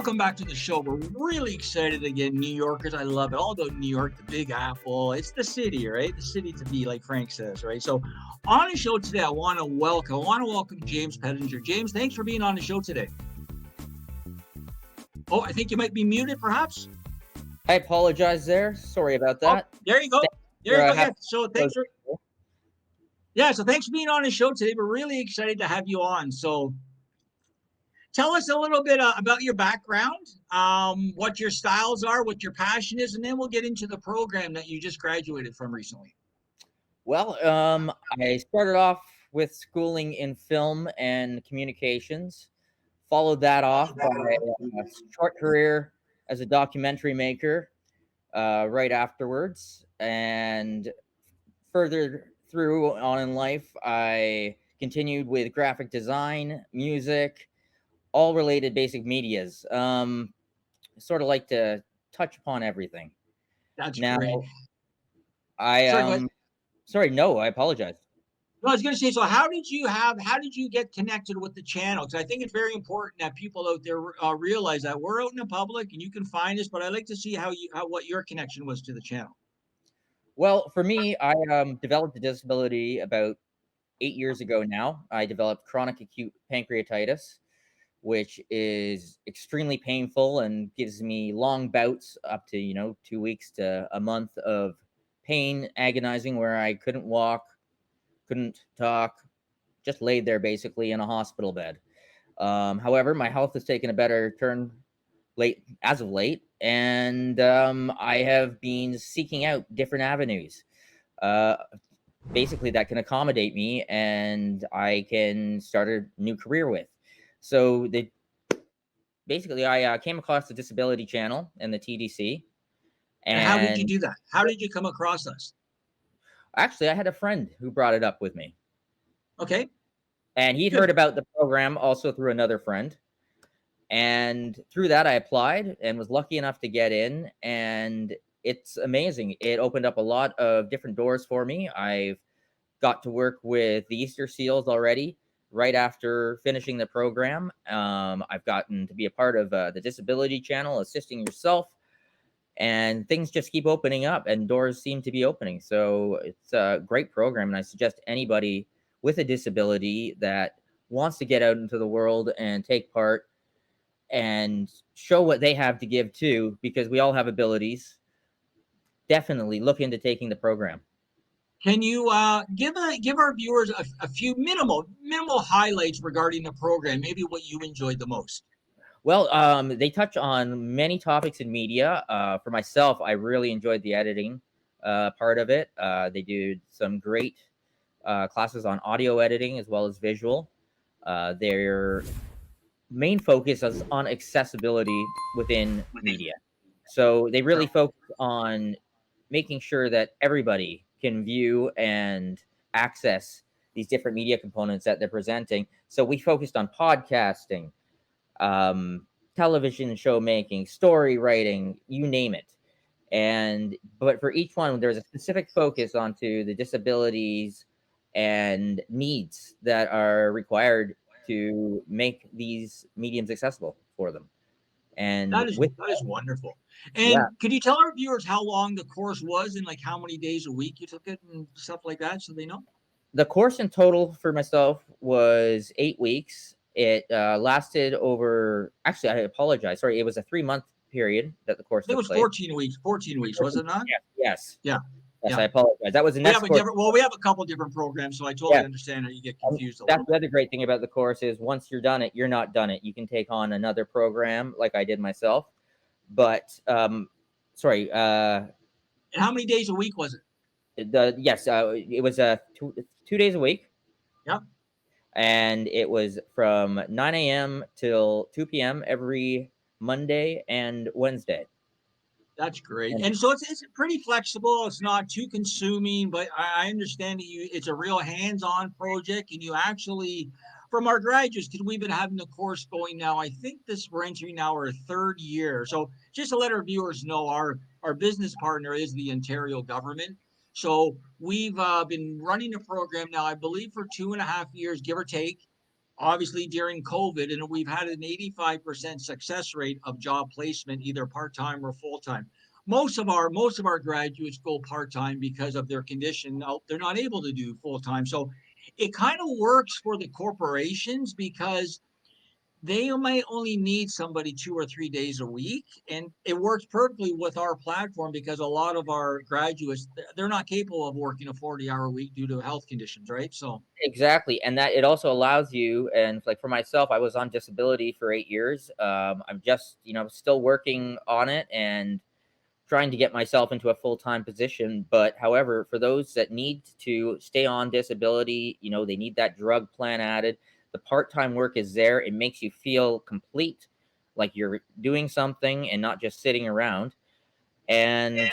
Welcome back to the show. We're really excited again, New Yorkers. I love it. All about New York, the Big Apple. It's the city, right? The city to be, like Frank says, right? So, on the show today, I want to welcome James Pettinger. James, thanks for being on the show today. Oh, I think you might be muted, perhaps. I apologize there. Sorry about that. Oh, there you go. There you go. Yeah. So thanks for being on the show today. We're really excited to have you on. So, tell us a little bit about your background, what your styles are, what your passion is, and then we'll get into the program that you just graduated from recently. Well, I started off with schooling in film and communications, followed that off by a short career as a documentary maker right afterwards, and further through on in life, I continued with graphic design, music, all related basic medias. Sort of like to touch upon everything. That's Now, great. Sorry, no, I apologize. No, I was going to say, so how did you get connected with the channel? Because I think it's very important that people out there realize that we're out in the public and you can find us, but I'd like to see what your connection was to the channel. Well, for me, I developed a disability about 8 years ago now. I developed chronic acute pancreatitis, which is extremely painful and gives me long bouts up to 2 weeks to a month of pain, agonizing, where I couldn't walk, couldn't talk, just laid there basically in a hospital bed. However, my health has taken a better turn as of late, and I have been seeking out different avenues, basically that can accommodate me and I can start a new career with. So basically, I came across the Disability Channel and the TDC. And how did you do that? How did you come across us? Actually, I had a friend who brought it up with me. Okay. And he'd heard about the program also through another friend. And through that, I applied and was lucky enough to get in. And it's amazing. It opened up a lot of different doors for me. I've got to work with the Easter Seals already right after finishing the program. I've gotten to be a part of the Disability Channel, assisting yourself. And things just keep opening up and doors seem to be opening. So it's a great program. And I suggest anybody with a disability that wants to get out into the world and take part and show what they have to give too, because we all have abilities, definitely look into taking the program. Can you give our viewers a few minimal highlights regarding the program, maybe what you enjoyed the most? Well, they touch on many topics in media. For myself, I really enjoyed the editing part of it. They do some great classes on audio editing as well as visual. Their main focus is on accessibility within media. So they really focus on making sure that everybody can view and access these different media components that they're presenting. So we focused on podcasting, television show making, story writing, you name it. But for each one, there's a specific focus onto the disabilities and needs that are required to make these mediums accessible for them. And that is wonderful. And could you tell our viewers how long the course was and like how many days a week you took it and stuff like that, so they know? The course in total for myself was 8 weeks. It lasted over, actually, I apologize. Sorry, it was a 3-month period that the course took place. It was 14 weeks. 14 weeks, was it not? Yes. Yeah. Yes, I apologize. That was the next course. We have a couple different programs, so I totally understand how you get confused. That's the other great thing about the course is once you're done it, you're not done it. You can take on another program like I did myself. But, sorry. And how many days a week was it? It was 2 days a week. Yep. And it was from 9 a.m. till 2 p.m. every Monday and Wednesday. That's great. And so it's pretty flexible. It's not too consuming, but I understand that it's a real hands-on project, and you actually, from our graduates, because we've been having the course going now, I think we're entering now our 3rd year. So just to let our viewers know, our business partner is the Ontario government. So we've been running the program now, I believe, for 2.5 years, give or take. obviously during COVID, and we've had an 85% success rate of job placement, either part-time or full-time. Most of our graduates go part-time because of their condition. They're not able to do full-time. So it kind of works for the corporations because they might only need somebody 2 or 3 days a week, and it works perfectly with our platform because a lot of our graduates, they're not capable of working a 40-hour week due to health conditions, right? So Exactly, and that it also allows you, and like for myself, I was on disability for 8 years. I'm just, still working on it and trying to get myself into a full-time position. But however, for those that need to stay on disability, they need that drug plan added. The part-time work is there. It makes you feel complete, like you're doing something and not just sitting around. And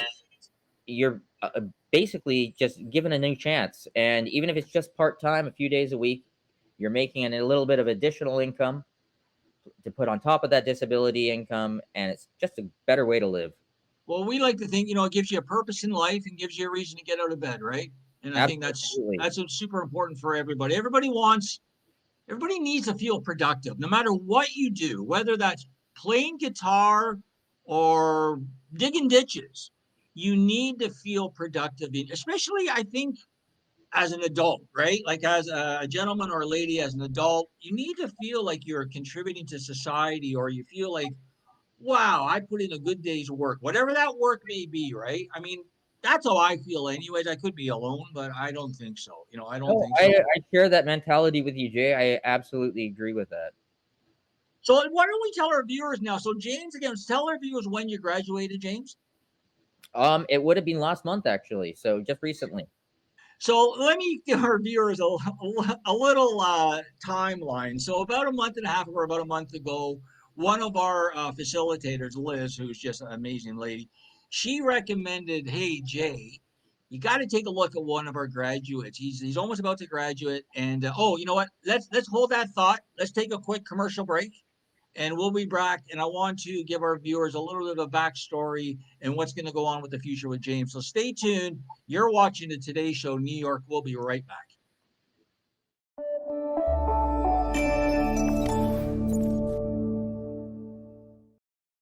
you're basically just given a new chance. And even if it's just part-time, a few days a week, you're making a little bit of additional income to put on top of that disability income, and it's just a better way to live. well, we like to think, it gives you a purpose in life and gives you a reason to get out of bed, right? And I think that's Absolutely. that's super important for everybody. Everybody needs to feel productive, no matter what you do, whether that's playing guitar or digging ditches. You need to feel productive, especially I think as an adult, right? Like as a gentleman or a lady, as an adult, you need to feel like you're contributing to society, or you feel like, wow, I put in a good day's work, whatever that work may be, right? I mean, that's how I feel, anyways. I could be alone, but I don't think so. I don't No, think I, so. I share that mentality with you, Jay. I absolutely agree with that. So why don't we tell our viewers now? So James, again, tell our viewers when you graduated, James. It would have been last month actually, so just recently. So let me give our viewers a little timeline. So about a month and a half or about a month ago, one of our facilitators, Liz, who's just an amazing lady, she recommended, hey, Jay, you got to take a look at one of our graduates. He's almost about to graduate. And oh, you know what? Let's hold that thought. Let's take a quick commercial break and we'll be back. And I want to give our viewers a little bit of a backstory and what's going to go on with the future with James. So stay tuned. You're watching the Today Show New York. We'll be right back.